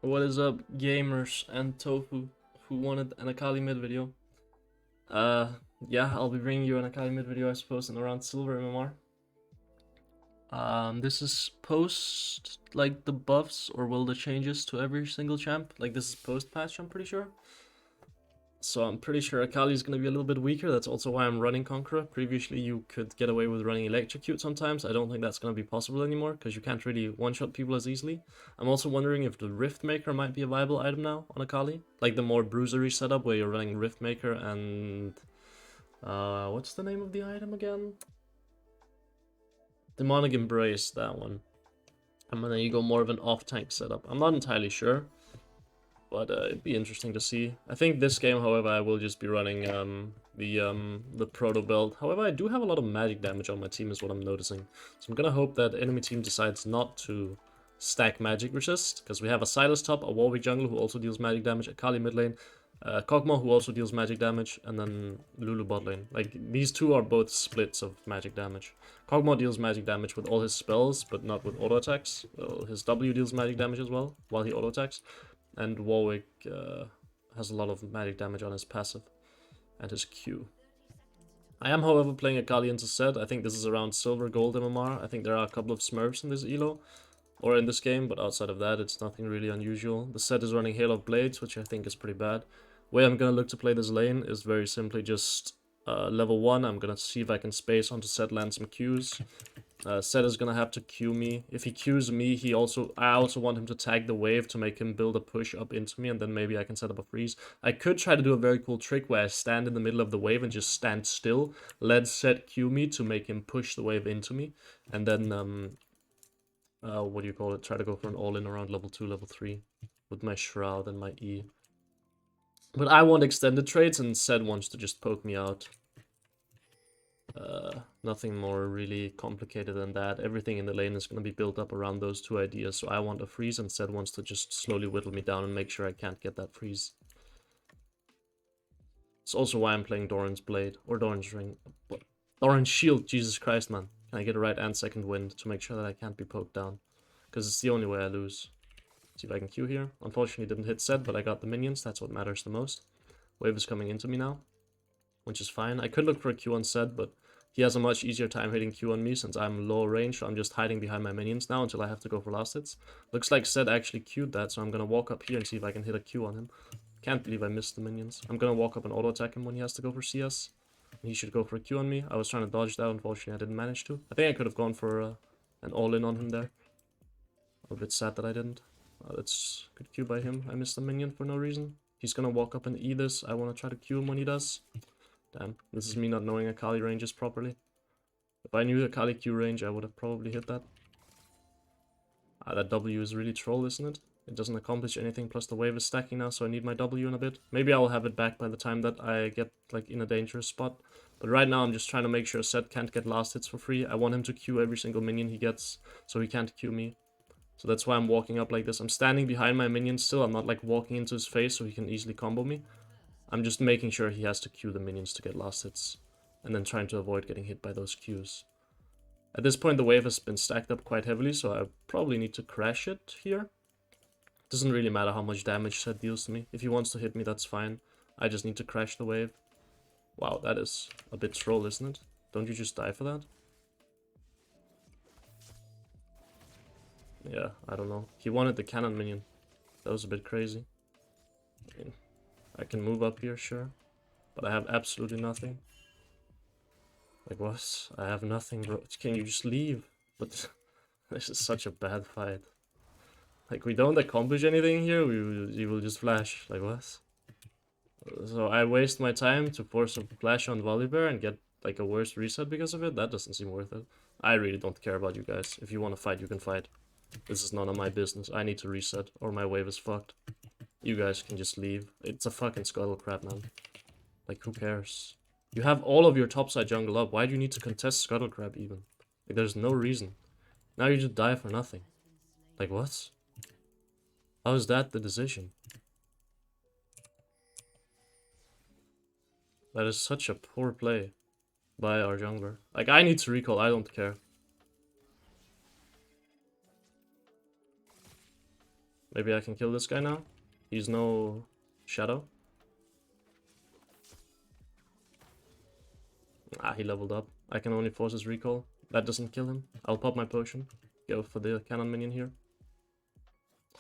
What is up, gamers and Tofu, who wanted an Akali mid video? Uh, yeah, I'll be bringing you an Akali mid video, I suppose, in around Silver MMR. This is post, like, the buffs, or will the changes to every single champ? Like, this is post-patch, I'm pretty sure. So I'm pretty sure Akali is going to be a little bit weaker. That's also why I'm running Conqueror. Previously, you could get away with running Electrocute sometimes. I don't think that's going to be possible anymore, because you can't really one-shot people as easily. I'm also wondering if the Rift Maker might be a viable item now on Akali. Like the more bruisery setup, where you're running Rift Maker and... what's the name of the item again? Demonic Embrace, that one. And then you go more of an off-tank setup. I'm not entirely sure. But it'd be interesting to see. I think this game, however, I will just be running the proto build. However, I do have a lot of magic damage on my team is what I'm noticing. So I'm gonna hope that enemy team decides not to stack magic resist, because we have a Silas top, a Warwick jungle who also deals magic damage, a Kali mid lane, Kog'Maw who also deals magic damage, and then Lulu bot lane. Like, these two are both splits of magic damage. Kog'Maw deals magic damage with all his spells, but not with auto attacks. Well, his W deals magic damage as well, while he auto attacks. And Warwick has a lot of magic damage on his passive and his Q. I am, however, playing Akali into Zed. I think this is around Silver Gold MMR. I think there are a couple of Smurfs in this elo, or in this game, but outside of that, it's nothing really unusual. The set is running Hail of Blades, which I think is pretty bad. Way I'm gonna look to play this lane is very simply just level 1. I'm gonna see if I can space onto Zed, land some Qs. Zed is gonna have to Q me. If he Qs me, I also want him to tag the wave to make him build a push up into me, and then maybe I can set up a freeze. I could try to do a very cool trick where I stand in the middle of the wave and just stand still, let Zed Q me to make him push the wave into me, and then what do you call it? Try to go for an all-in around level 2, level 3 with my Shroud and my E. But I want extended trades, and Zed wants to just poke me out. Nothing more really complicated than that. Everything in the lane is going to be built up around those two ideas. So I want a freeze, and Zed wants to just slowly whittle me down and make sure I can't get that freeze. It's also why I'm playing Doran's Blade, or Doran's Ring. Doran's Shield, Jesus Christ, man. Can I get a right and second wind to make sure that I can't be poked down? Because it's the only way I lose. See if I can Q here. Unfortunately, didn't hit Zed, but I got the minions. That's what matters the most. Wave is coming into me now, which is fine. I could look for a Q on Zed, but he has a much easier time hitting Q on me since I'm low range, so I'm just hiding behind my minions now until I have to go for last hits. Looks like Zed actually Q'd that, so I'm gonna walk up here and see if I can hit a Q on him. Can't believe I missed the minions. I'm gonna walk up and auto attack him when he has to go for CS. He should go for a Q on me. I was trying to dodge that, unfortunately I didn't manage to. I think I could have gone for an all-in on him there. I'm a bit sad that I didn't. That's good Q by him. I missed a minion for no reason. He's gonna walk up and E this. I wanna try to Q him when he does. Damn, this is me not knowing Akali ranges properly. If I knew Akali Q range, I would have probably hit that. That W is really troll, isn't it? It doesn't accomplish anything, plus the wave is stacking now, so I need my W in a bit. Maybe I will have it back by the time that I get, like, in a dangerous spot. But right now, I'm just trying to make sure Zed can't get last hits for free. I want him to Q every single minion he gets, so he can't Q me. So that's why I'm walking up like this. I'm standing behind my minion still. I'm not, like, walking into his face so he can easily combo me. I'm just making sure he has to Q the minions to get last hits, and then trying to avoid getting hit by those Qs. At this point, the wave has been stacked up quite heavily, so I probably need to crash it here. Doesn't really matter how much damage Zed deals to me. If he wants to hit me, that's fine. I just need to crash the wave. Wow, that is a bit troll, isn't it? Don't you just die for that? Yeah, I don't know. He wanted the cannon minion. That was a bit crazy. I mean, I can move up here, sure. But I have absolutely nothing. Like, what? I have nothing, bro. Can you just leave? But this is such a bad fight. Like, we don't accomplish anything here, you will just flash. Like, what? So I waste my time to force a flash on Volibear and get, like, a worse reset because of it? That doesn't seem worth it. I really don't care about you guys. If you want to fight, you can fight. This is none of my business. I need to reset, or my wave is fucked. You guys can just leave. It's a fucking scuttle crap, man. Like, who cares? You have all of your topside jungle up. Why do you need to contest Scuttle Crab even? Like, there's no reason. Now you just die for nothing. Like, what? How is that the decision? That is such a poor play by our jungler. Like, I need to recall. I don't care. Maybe I can kill this guy now. He's no shadow. Ah, he leveled up. I can only force his recall. That doesn't kill him. I'll pop my potion. Go for the cannon minion here.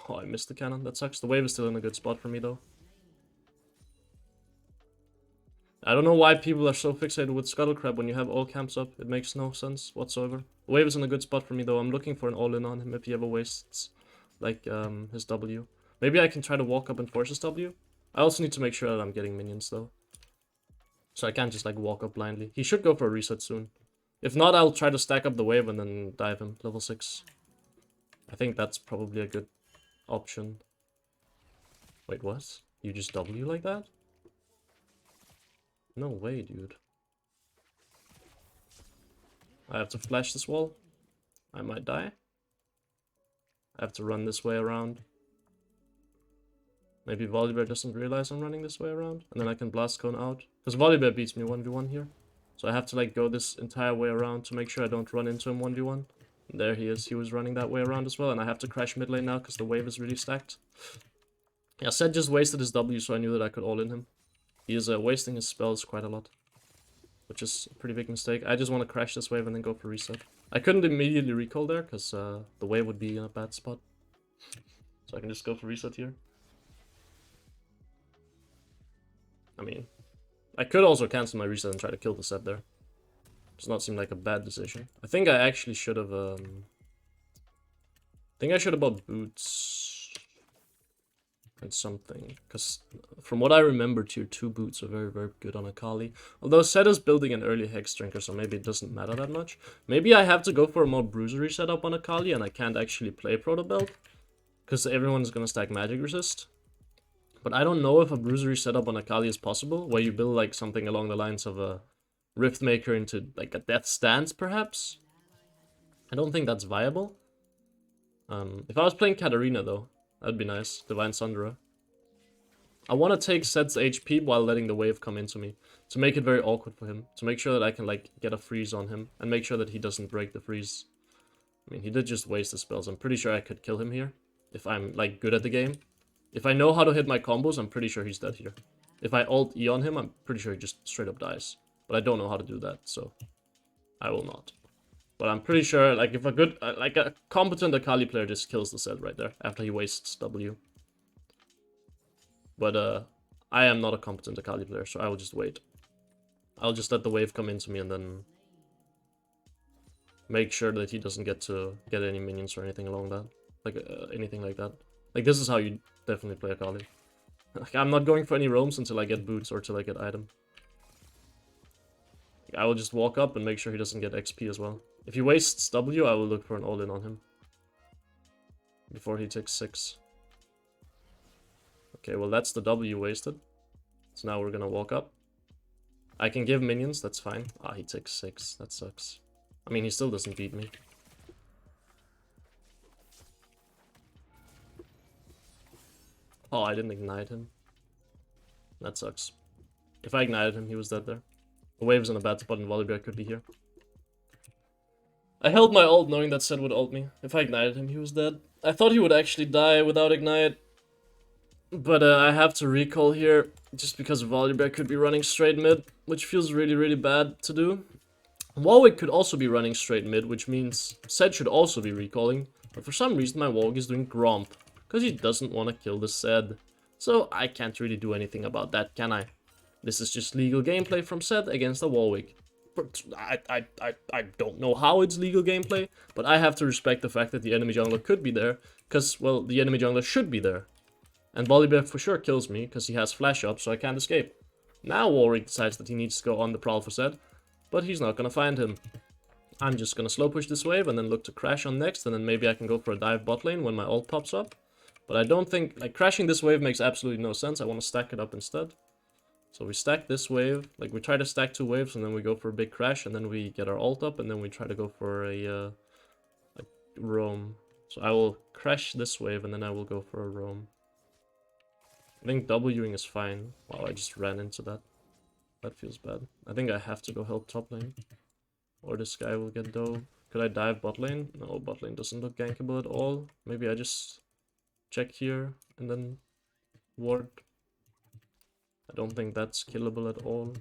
Oh, I missed the cannon. That sucks. The wave is still in a good spot for me, though. I don't know why people are so fixated with Scuttle Crab when you have all camps up. It makes no sense whatsoever. The wave is in a good spot for me, though. I'm looking for an all-in on him if he ever wastes, like, his W. Maybe I can try to walk up and force his W. I also need to make sure that I'm getting minions, though. So I can't just, like, walk up blindly. He should go for a reset soon. If not, I'll try to stack up the wave and then dive him. Level 6. I think that's probably a good option. Wait, what? You just W like that? No way, dude. I have to flash this wall. I might die. I have to run this way around. Maybe Volibear doesn't realize I'm running this way around. And then I can blast cone out. Because Volibear beats me 1v1 here. So I have to like go this entire way around to make sure I don't run into him 1v1. And there he is. He was running that way around as well. And I have to crash mid lane now because the wave is really stacked. Yeah, Sed just wasted his W, so I knew that I could all-in him. He is wasting his spells quite a lot. Which is a pretty big mistake. I just want to crash this wave and then go for reset. I couldn't immediately recall there, because the wave would be in a bad spot. So I can just go for reset here. I mean, I could also cancel my reset and try to kill the set there. Does not seem like a bad decision. I think I actually should have, I think I should have bought boots and something, because from what I remember, tier 2 boots are very, very good on Akali. Although Set is building an early Hex Drinker, so maybe it doesn't matter that much. Maybe I have to go for a more bruisery setup on Akali, and I can't actually play Proto Belt, because everyone is going to stack Magic Resist. But I don't know if a bruisery setup on Akali is possible, where you build like something along the lines of a Riftmaker into like a Death Stance, perhaps? I don't think that's viable. If I was playing Katarina, though, that'd be nice. Divine Sunderer. I want to take Set's HP while letting the wave come into me. To make it very awkward for him. To make sure that I can, like, get a freeze on him. And make sure that he doesn't break the freeze. I mean, he did just waste the spells. I'm pretty sure I could kill him here. If I'm, like, good at the game. If I know how to hit my combos, I'm pretty sure he's dead here. If I ult E on him, I'm pretty sure he just straight up dies. But I don't know how to do that, so I will not. But I'm pretty sure, like, if a good, like, a competent Akali player just kills the set right there after he wastes W. But, I am not a competent Akali player, so I will just wait. I'll just let the wave come into me and then make sure that he doesn't get any minions or anything along that. Like, anything like that. Like, this is how you definitely play Akali. Like, I'm not going for any roams until I get boots or till I get item. I will just walk up and make sure he doesn't get XP as well. If he wastes W, I will look for an all-in on him. Before he takes 6. Okay, well that's the W wasted. So now we're gonna walk up. I can give minions, that's fine. Ah, he takes 6, that sucks. I mean, he still doesn't beat me. Oh, I didn't ignite him. That sucks. If I ignited him, he was dead there. The wave's in a bad spot and Volibear could be here. I held my ult knowing that Set would ult me. If I ignited him, he was dead. I thought he would actually die without ignite. But I have to recall here, just because Volibear could be running straight mid, which feels really, really bad to do. Warwick could also be running straight mid, which means Set should also be recalling. But for some reason my Warwick is doing Gromp, because he doesn't want to kill the Set. So I can't really do anything about that, can I? This is just legal gameplay from Set against a Warwick. But I don't know how it's legal gameplay, but I have to respect the fact that the enemy jungler could be there, because, well, the enemy jungler should be there. And Volibear for sure kills me, because he has flash up, so I can't escape. Now Warwick decides that he needs to go on the prowl for Set, but he's not gonna find him. I'm just gonna slow push this wave, and then look to crash on next, and then maybe I can go for a dive bot lane when my ult pops up. But I don't think, like, crashing this wave makes absolutely no sense. I want to stack it up instead. So we stack this wave, like we try to stack 2 waves and then we go for a big crash and then we get our ult up and then we try to go for a roam. So I will crash this wave and then I will go for a roam. I think Wing is fine. Wow, I just ran into that. That feels bad. I think I have to go help top lane. Or this guy will get dove. Could I dive bot lane? No, bot lane doesn't look gankable at all. Maybe I just check here and then ward. I don't think that's killable at all.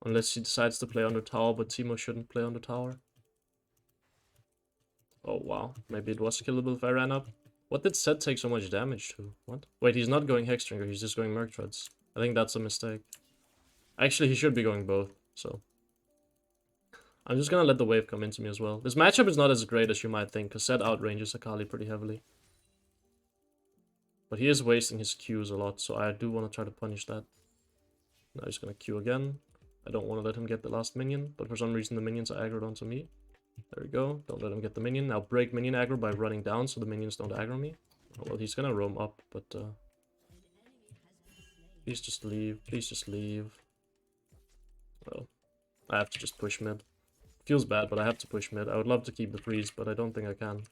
Unless he decides to play on the tower, but Teemo shouldn't play on the tower. Oh wow, maybe it was killable if I ran up. What did Zed take so much damage to? What? Wait, he's not going Hexdrinker, he's just going Merc Treads. I think that's a mistake. Actually, he should be going both, so... I'm just gonna let the wave come into me as well. This matchup is not as great as you might think, because Zed outranges Akali pretty heavily. But he is wasting his Qs a lot, so I do want to try to punish that. Now he's gonna Q again. I don't want to let him get the last minion, but for some reason the minions are aggroed onto me. There we go. Don't let him get the minion. Now break minion aggro by running down so the minions don't aggro me. Oh, well, he's gonna roam up, but please just leave. Please just leave. Well, I have to just push mid. Feels bad, but I have to push mid. I would love to keep the freeze, but I don't think I can.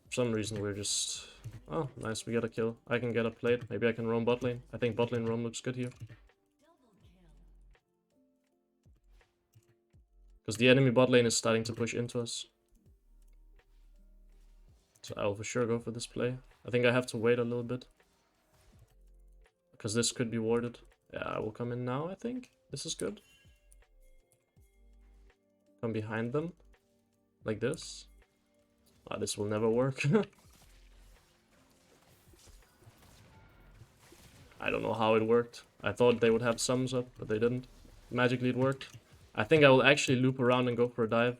For some reason we're just... Oh, nice, we got a kill. I can get a plate. Maybe I can roam bot lane. I think bot lane roam looks good here. Because the enemy bot lane is starting to push into us. So I will for sure go for this play. I think I have to wait a little bit. Because this could be warded. Yeah, I will come in now, I think. This is good. Come behind them. Like this. Ah, this will never work. I don't know how it worked. I thought they would have sums up, but they didn't. Magically it worked. I think I will actually loop around and go for a dive.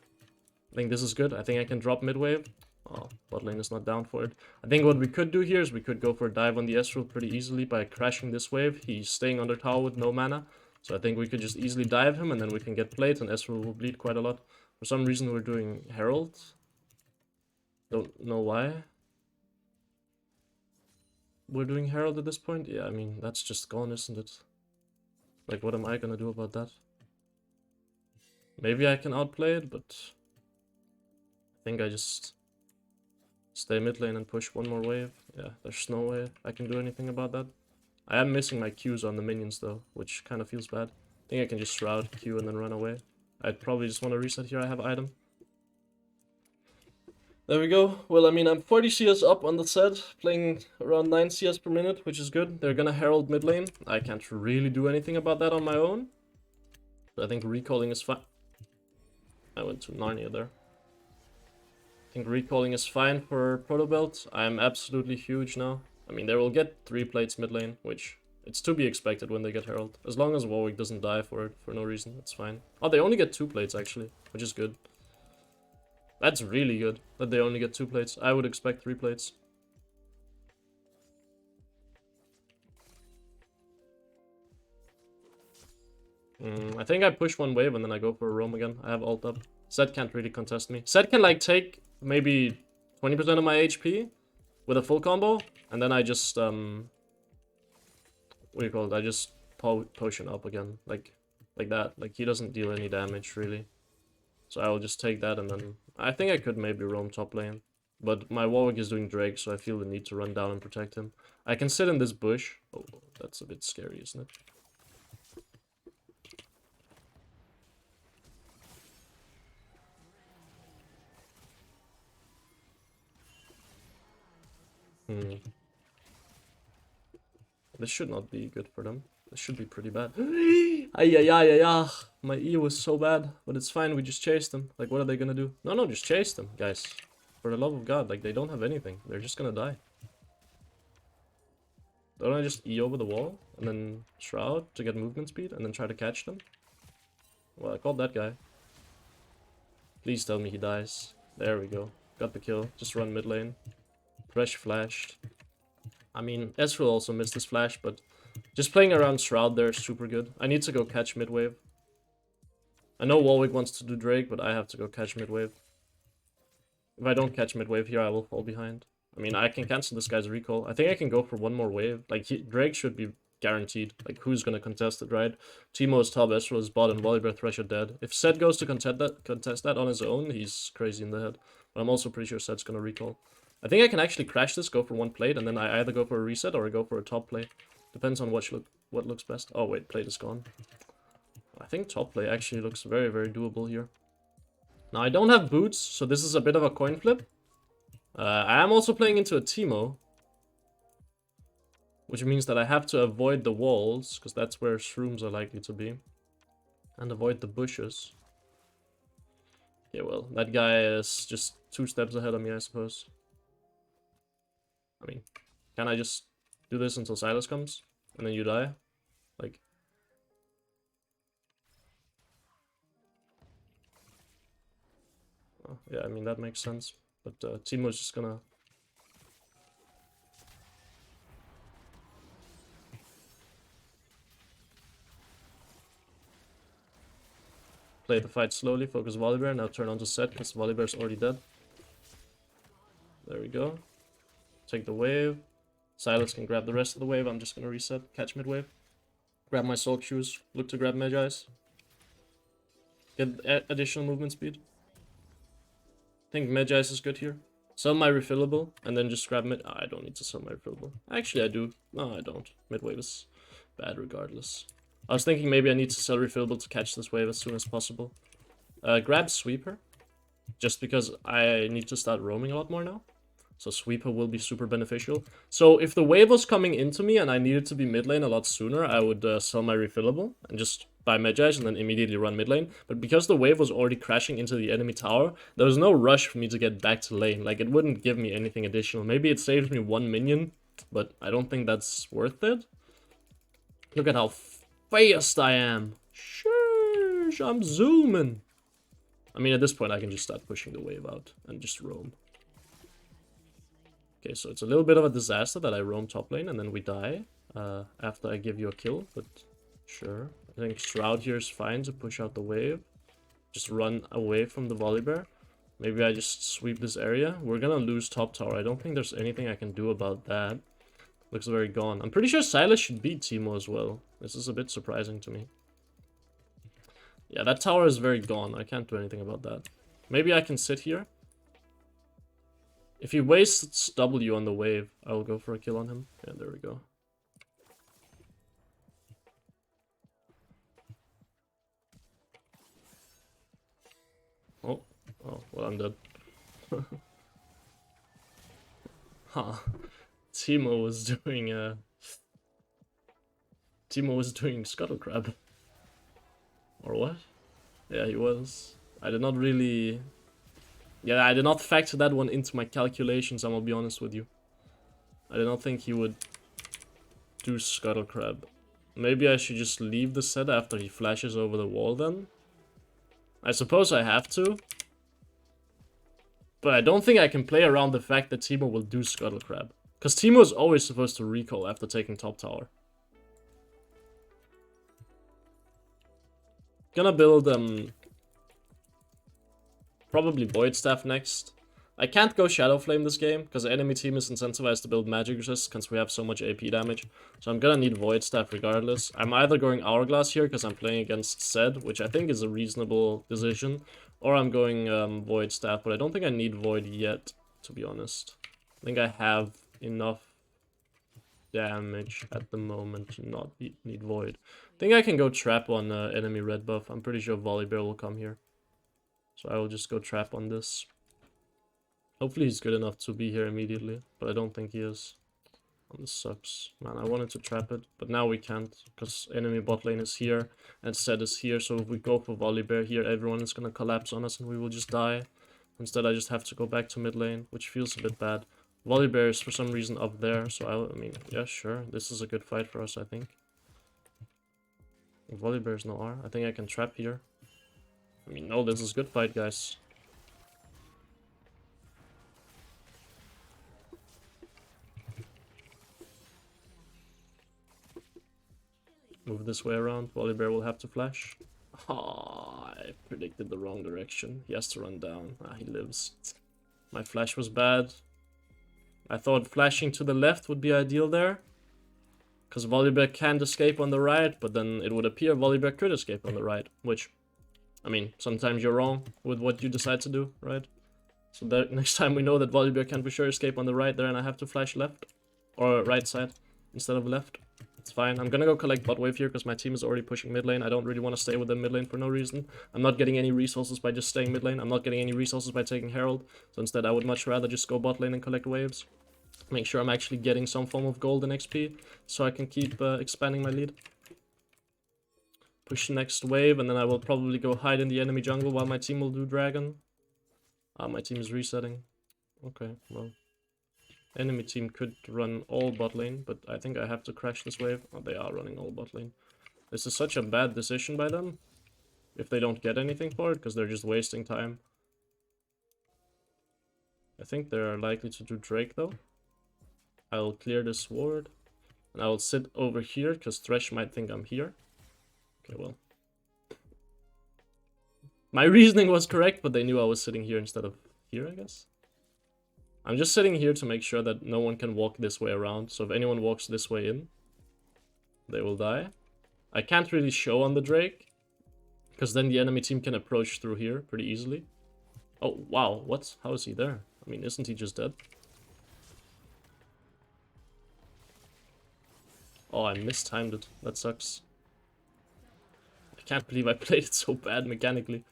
I think this is good. I think I can drop mid wave. Oh, bot lane is not down for it. I think what we could do here is we could go for a dive on the Ezreal pretty easily by crashing this wave. He's staying under tower with no mana. So I think we could just easily dive him and then we can get played and Ezreal will bleed quite a lot. For some reason we're doing Herald. Don't know why. We're doing Herald at this point? Yeah, I mean, that's just gone, isn't it? Like, what am I gonna do about that? Maybe I can outplay it, but... I think I just... stay mid lane and push one more wave. Yeah, there's no way I can do anything about that. I am missing my Qs on the minions though, which kind of feels bad. I think I can just shroud, Q, and then run away. I'd probably just want to reset here. I have item. There we go. Well, I mean, I'm 40 CS up on the set, playing around 9 CS per minute, which is good. They're gonna herald mid lane. I can't really do anything about that on my own. But I think recalling is fine. I went to Narnia there. I think recalling is fine for Proto Belt. I am absolutely huge now. I mean, they will get 3 plates mid lane, which it's to be expected when they get herald. As long as Warwick doesn't die for it for no reason, it's fine. Oh, they only get 2 plates actually, which is good. That's really good that they only get 2 plates. I would expect 3 plates. I think I push one wave and then I go for a roam again. I have ult up. Zed can't really contest me. Zed can like take maybe 20% of my HP with a full combo, and then I just what do you call it? I just potion up again, like that. Like he doesn't deal any damage really. So I will just take that and then I think I could maybe roam top lane. But my Warwick is doing Drake, so I feel the need to run down and protect him. I can sit in this bush. Oh, that's a bit scary, isn't it? This should not be good for them. This should be pretty bad. Ay. My E was so bad, but it's fine. We just chased them. Like, what are they gonna do? No, just chase them, guys. For the love of God, like, they don't have anything. They're just gonna die. Don't I just E over the wall and then shroud to get movement speed and then try to catch them? Well, I called that guy. Please tell me he dies. There we go. Got the kill. Just run mid lane. Fresh flashed. I mean, Ezreal also missed his flash, but just playing around Shroud there is super good. I need to go catch mid wave. I know Warwick wants to do Drake, but I have to go catch mid wave. If I don't catch mid wave here, I will fall behind. I mean, I can cancel this guy's recall. I think I can go for one more wave. Like, Drake should be guaranteed. Like, who's gonna contest it, right? Teemo is top, Ezreal is bot, and Volibear Thresh are dead. If Zed goes to contest that on his own, he's crazy in the head. But I'm also pretty sure Zed's gonna recall. I think I can actually crash this, go for one plate, and then I either go for a reset or I go for a top play. Depends on what looks best. Oh wait, plate is gone. I think top play actually looks very, very doable here. Now I don't have boots, so this is a bit of a coin flip. I am also playing into a Teemo, which means that I have to avoid the walls, because that's where shrooms are likely to be. And avoid the bushes. Yeah, well, that guy is just 2 steps ahead of me, I suppose. I mean, can I just do this until Silas comes? And then you die? Like... Oh, yeah, I mean, that makes sense. But Teemo's just gonna... play the fight slowly, focus Volibear, now turn on to set, because Volibear's already dead. There we go. Take the wave. Silas can grab the rest of the wave, I'm just gonna reset, catch mid wave. Grab my Soul Shoes, look to grab Magi's. Get additional movement speed. I think Magi's is good here. Sell my refillable, and then just grab mid. Oh, I don't need to sell my refillable. Actually, I do. No, I don't. Mid wave is bad regardless. I was thinking maybe I need to sell refillable to catch this wave as soon as possible. Grab Sweeper, just because I need to start roaming a lot more now. So Sweeper will be super beneficial. So if the wave was coming into me and I needed to be mid lane a lot sooner, I would sell my refillable and just buy Magi's and then immediately run mid lane. But because the wave was already crashing into the enemy tower, there was no rush for me to get back to lane. Like, it wouldn't give me anything additional. Maybe it saves me 1 minion, but I don't think that's worth it. Look at how fast I am. Sheesh, I'm zooming. I mean, at this point, I can just start pushing the wave out and just roam. Okay, so it's a little bit of a disaster that I roam top lane and then we die after I give you a kill, but sure. I think Shroud here is fine to push out the wave. Just run away from the Volibear. Maybe I just sweep this area. We're gonna lose top tower. I don't think there's anything I can do about that. Looks very gone. I'm pretty sure Silas should beat Teemo as well. This is a bit surprising to me. Yeah, that tower is very gone. I can't do anything about that. Maybe I can sit here. If he wastes W on the wave, I will go for a kill on him. Yeah, there we go. Oh, well, I'm dead. Huh. Teemo was doing Scuttle Crab. Or what? Yeah, he was. I did not really... Yeah, I did not factor that one into my calculations, I'm gonna be honest with you. I did not think he would do Scuttle Crab. Maybe I should just leave the set after he flashes over the wall then? I suppose I have to. But I don't think I can play around the fact that Teemo will do Scuttle Crab. Because Teemo is always supposed to recall after taking top tower. Gonna build probably Void Staff next. I can't go Shadow Flame this game, because the enemy team is incentivized to build magic resist, since we have so much AP damage. So I'm gonna need Void Staff regardless. I'm either going Hourglass here, because I'm playing against Zed, which I think is a reasonable decision, or I'm going Void Staff, but I don't think I need Void yet, to be honest. I think I have enough damage at the moment to not need Void. I think I can go Trap on enemy red buff. I'm pretty sure Volibear will come here. So I will just go Trap on this. Hopefully he's good enough to be here immediately, but I don't think he is. Oh, this sucks. Man, I wanted to trap it, but now we can't, because enemy bot lane is here, and Zed is here, so if we go for Volibear here, everyone is gonna collapse on us and we will just die. Instead, I just have to go back to mid lane, which feels a bit bad. Volibear is for some reason up there, so I mean, yeah, sure. This is a good fight for us, I think. Volibear is no R. I think I can trap here. I mean, no, this is a good fight, guys. Move this way around. Volibear will have to flash. Oh, I predicted the wrong direction. He has to run down. Ah, he lives. My flash was bad. I thought flashing to the left would be ideal there. Because Volibear can't escape on the right, but then it would appear Volibear could escape on the right. Which, I mean, sometimes you're wrong with what you decide to do, right? So that next time we know that Volibear can for sure escape on the right there and I have to flash left. Or right side instead of left. It's fine. I'm gonna go collect bot wave here because my team is already pushing mid lane. I don't really want to stay with them mid lane for no reason. I'm not getting any resources by just staying mid lane. I'm not getting any resources by taking Herald. So instead I would much rather just go bot lane and collect waves. Make sure I'm actually getting some form of gold and XP so I can keep expanding my lead. Push the next wave and then I will probably go hide in the enemy jungle while my team will do dragon. Ah, my team is resetting. Okay, well. Enemy team could run all bot lane, but I think I have to crash this wave. Oh, they are running all bot lane. This is such a bad decision by them. If they don't get anything for it, because they're just wasting time. I think they're likely to do Drake though. I'll clear this ward. And I will sit over here, because Thresh might think I'm here. Okay, well. My reasoning was correct, but they knew I was sitting here instead of here, I guess. I'm just sitting here to make sure that no one can walk this way around. So if anyone walks this way in, they will die. I can't really show on the Drake, because then the enemy team can approach through here pretty easily. Oh, wow, what? How is he there? I mean, isn't he just dead? Oh, I mistimed it. That sucks. I can't believe I played it so bad mechanically.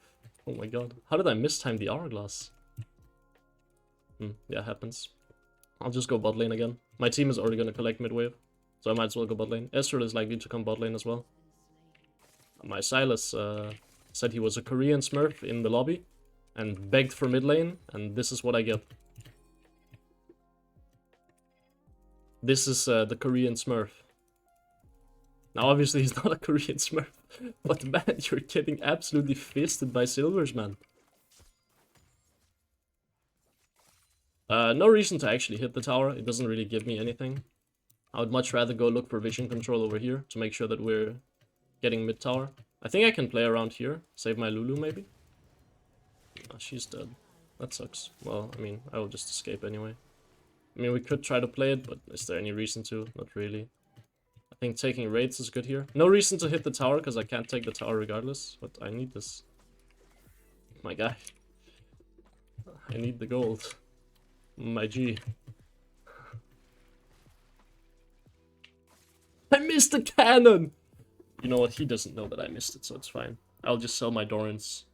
Oh my god. How did I mistime the hourglass? Yeah, happens. I'll just go bot lane again. My team is already gonna collect mid wave, so I might as well go bot lane. Ezreal is likely to come bot lane as well. My Silas said he was a Korean smurf in the lobby and begged for mid lane, and this is what I get. This is the Korean smurf. Now, obviously, he's not a Korean smurf, but man, you're getting absolutely fisted by Silvers, man. No reason to actually hit the tower. It doesn't really give me anything. I would much rather go look for vision control over here to make sure that we're getting mid tower. I think I can play around here. Save my Lulu, maybe? Oh, she's dead. That sucks. Well, I mean, I will just escape anyway. I mean, we could try to play it, but is there any reason to? Not really. I think taking raids is good here. No reason to hit the tower, because I can't take the tower regardless. But I need this. My guy. I need the gold. My G. I missed the cannon! You know what? He doesn't know that I missed it, so it's fine. I'll just sell my Doran's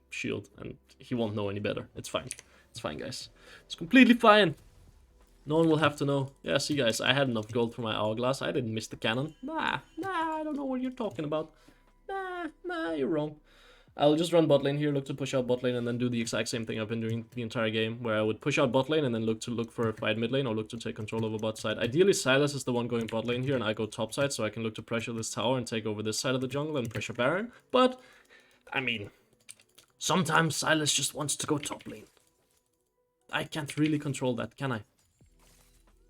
shield, and he won't know any better. It's fine. It's fine, guys. It's completely fine. No one will have to know. Yeah, see, guys, I had enough gold for my hourglass. I didn't miss the cannon. Nah, I don't know what you're talking about. Nah, you're wrong. I'll just run bot lane here, look to push out bot lane, and then do the exact same thing I've been doing the entire game, where I would push out bot lane and then look for a fight mid lane, or look to take control of a bot side. Ideally, Silas is the one going bot lane here, and I go top side, so I can look to pressure this tower and take over this side of the jungle and pressure Baron. But, I mean, sometimes Silas just wants to go top lane. I can't really control that, can I?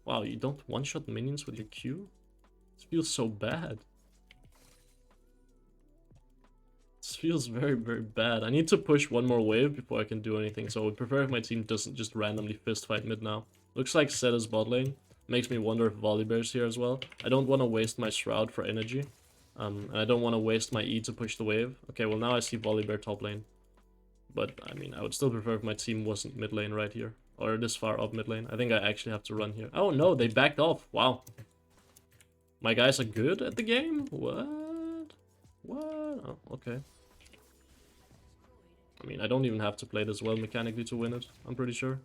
Wow, you don't one-shot minions with your Q? This feels so bad. This feels very, very bad. I need to push one more wave before I can do anything, so I would prefer if my team doesn't just randomly fist fight mid now. Looks like Zed is bot lane. Makes me wonder if Volibear's here as well. I don't want to waste my Shroud for energy. And I don't want to waste my E to push the wave. Okay, well now I see Volibear top lane. But, I mean, I would still prefer if my team wasn't mid lane right here. Or this far up mid lane. I think I actually have to run here. Oh no, they backed off. Wow. My guys are good at the game? What? Oh, okay. I mean, I don't even have to play this well mechanically to win it, I'm pretty sure.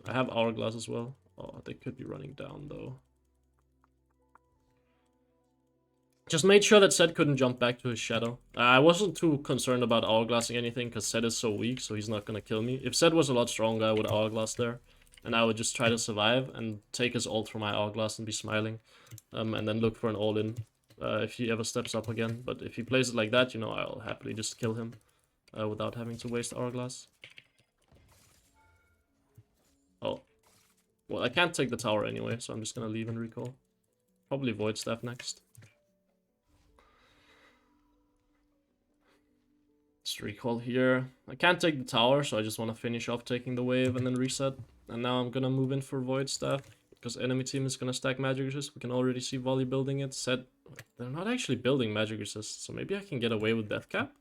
I have Hourglass as well. Oh, they could be running down, though. Just made sure that Zed couldn't jump back to his shadow. I wasn't too concerned about Hourglassing anything, because Zed is so weak, so he's not gonna kill me. If Zed was a lot stronger, I would Hourglass there. And I would just try to survive and take his ult for my Hourglass and be smiling. And then look for an all-in. If he ever steps up again. But if he plays it like that, you know, I'll happily just kill him without having to waste Hourglass. Oh. Well, I can't take the tower anyway, so I'm just gonna leave and recall. Probably Void Staff next. Just recall here. I can't take the tower, so I just want to finish off taking the wave and then reset. And now I'm gonna move in for Void Staff. Because enemy team is gonna stack magic resist. We can already see Volley building it. Said they're not actually building magic resist, so maybe I can get away with death cap.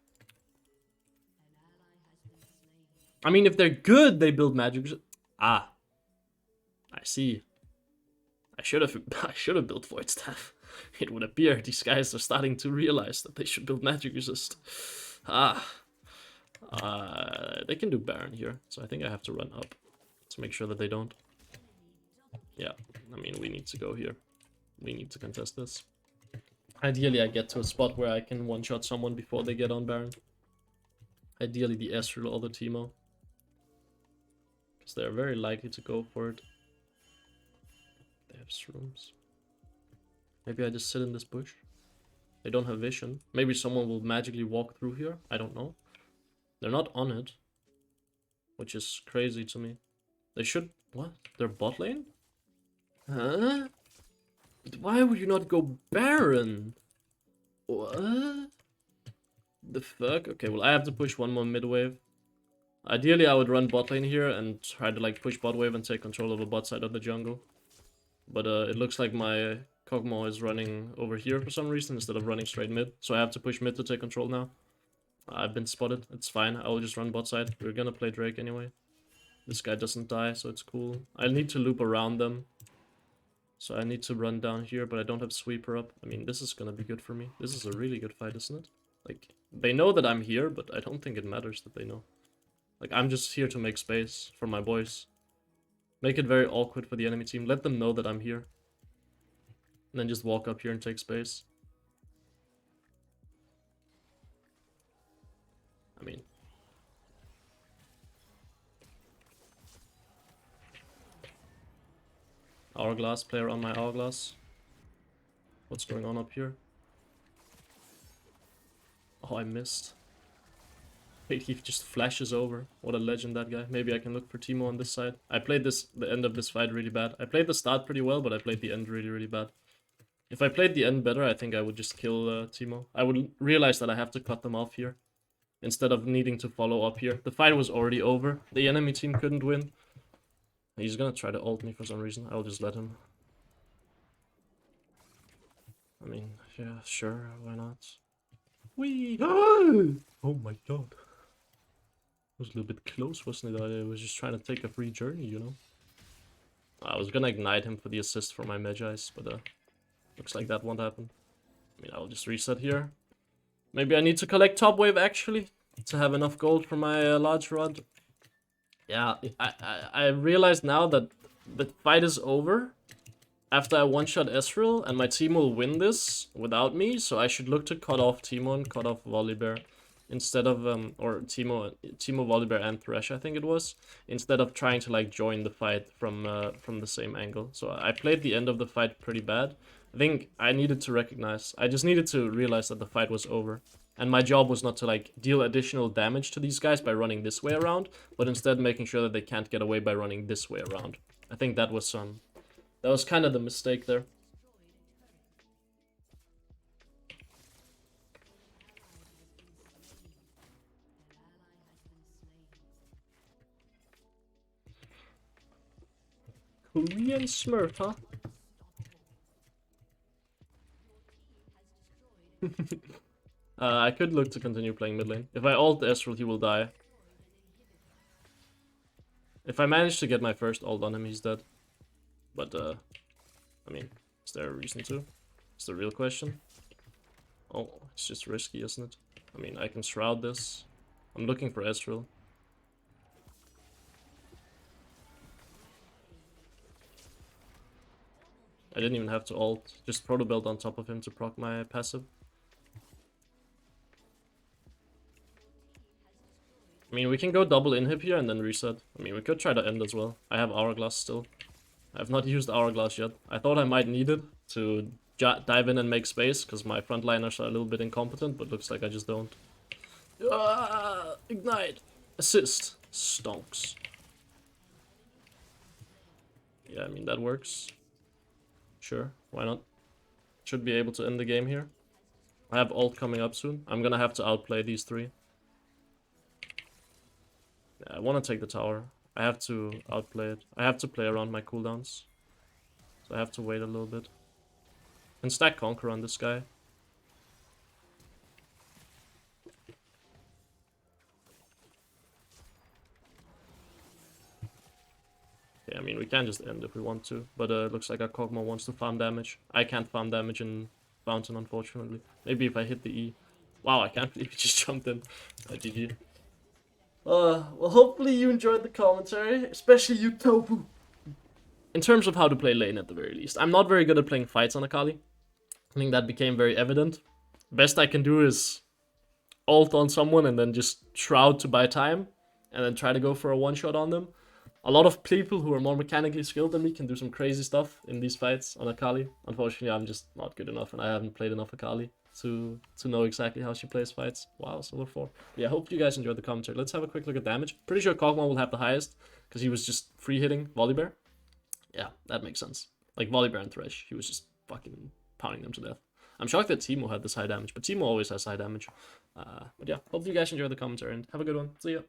I mean, if they're good, they build magic resist. Ah, I see. I should have I should have built Void Staff. It would appear these guys are starting to realize that they should build Magic Resist. They can do Baron here, so I think I have to run up to make sure that they don't. Yeah, I mean, we need to go here. We need to contest this. Ideally, I get to a spot where I can one-shot someone before they get on Baron. Ideally, the Ezreal or the Teemo. Because they're very likely to go for it. They have shrooms. Maybe I just sit in this bush. They don't have vision. Maybe someone will magically walk through here. I don't know. They're not on it. Which is crazy to me. They should... What? They're bot lane? Huh? Why would you not go Baron? What? The fuck? Okay, well I have to push one more mid wave. Ideally I would run bot lane here and try to like push bot wave and take control of the bot side of the jungle. But it looks like my Kog'Maw is running over here for some reason instead of running straight mid. So I have to push mid to take control now. I've been spotted. It's fine. I will just run bot side. We're gonna play Drake anyway. This guy doesn't die, so it's cool. I need to loop around them. So I need to run down here, but I don't have sweeper up. I mean, this is gonna be good for me. This is a really good fight, isn't it? Like, they know that I'm here, but I don't think it matters that they know. Like, I'm just here to make space for my boys. Make it very awkward for the enemy team. Let them know that I'm here. And then just walk up here and take space. I mean... Hourglass, player on my hourglass. What's going on up here? Oh, I missed. Wait, he just flashes over. What a legend, that guy. Maybe I can look for Teemo on this side. I played the end of this fight really bad. I played the start pretty well, but I played the end really, really bad. If I played the end better, I think I would just kill Teemo. I would realize that I have to cut them off here, instead of needing to follow up here. The fight was already over. The enemy team couldn't win. He's gonna try to ult me for some reason. I'll just let him. I mean, yeah, sure, why not? Whee! Oh my god. It was a little bit close, wasn't it? I was just trying to take a free journey, you know? I was gonna ignite him for the assist for my Magi's, but looks like that won't happen. I mean, I'll just reset here. Maybe I need to collect top wave, actually, to have enough gold for my large rod. Yeah, I realize now that the fight is over after I one-shot Ezreal, and my team will win this without me, so I should look to cut off Teemo and cut off Volibear instead of, or Teemo, Volibear and Thresh, I think it was, instead of trying to, like, join the fight from the same angle. So I played the end of the fight pretty bad. I think I needed to recognize, I just needed to realize that the fight was over. And my job was not to, like, deal additional damage to these guys by running this way around, but instead making sure that they can't get away by running this way around. I think that was kind of the mistake there. Korean Smurf, huh? I could look to continue playing mid lane. If I ult Ezreal, he will die. If I manage to get my first ult on him, he's dead. But, I mean, is there a reason to? It's the real question. Oh, it's just risky, isn't it? I mean, I can shroud this. I'm looking for Ezreal. I didn't even have to ult. Just Proto Belt on top of him to proc my passive. I mean, we can go double inhib here and then reset. I mean, we could try to end as well. I have Hourglass still. I've not used Hourglass yet. I thought I might need it to dive in and make space, because my frontliners are a little bit incompetent, but looks like I just don't. Ignite! Assist! Stonks. Yeah, I mean, that works. Sure, why not? Should be able to end the game here. I have ult coming up soon. I'm gonna have to outplay these three. Yeah, I want to take the tower. I have to outplay it. I have to play around my cooldowns. So I have to wait a little bit. And stack Conquer on this guy. Okay, I mean, we can just end if we want to, but it looks like our Kog'Maw wants to farm damage. I can't farm damage in Fountain, unfortunately. Maybe if I hit the E. Wow, I can't believe he just jumped in. GG. Well, hopefully you enjoyed the commentary, especially you, Tofu. In terms of how to play lane, at the very least, I'm not very good at playing fights on Akali. I think that became very evident. Best I can do is ult on someone and then just shroud to buy time, and then try to go for a one-shot on them. A lot of people who are more mechanically skilled than me can do some crazy stuff in these fights on Akali. Unfortunately, I'm just not good enough, and I haven't played enough Akali to know exactly how she plays fights. Wow, Silver 4. Yeah, I hope you guys enjoyed the commentary. Let's have a quick look at damage. Pretty sure Kog'Maw will have the highest, because he was just free hitting Volibear. Yeah, that makes sense. Like Volibear and Thresh, he was just fucking pounding them to death. I'm shocked that Teemo had this high damage, but Teemo always has high damage. But yeah, hopefully you guys enjoyed the commentary, and have a good one. See ya.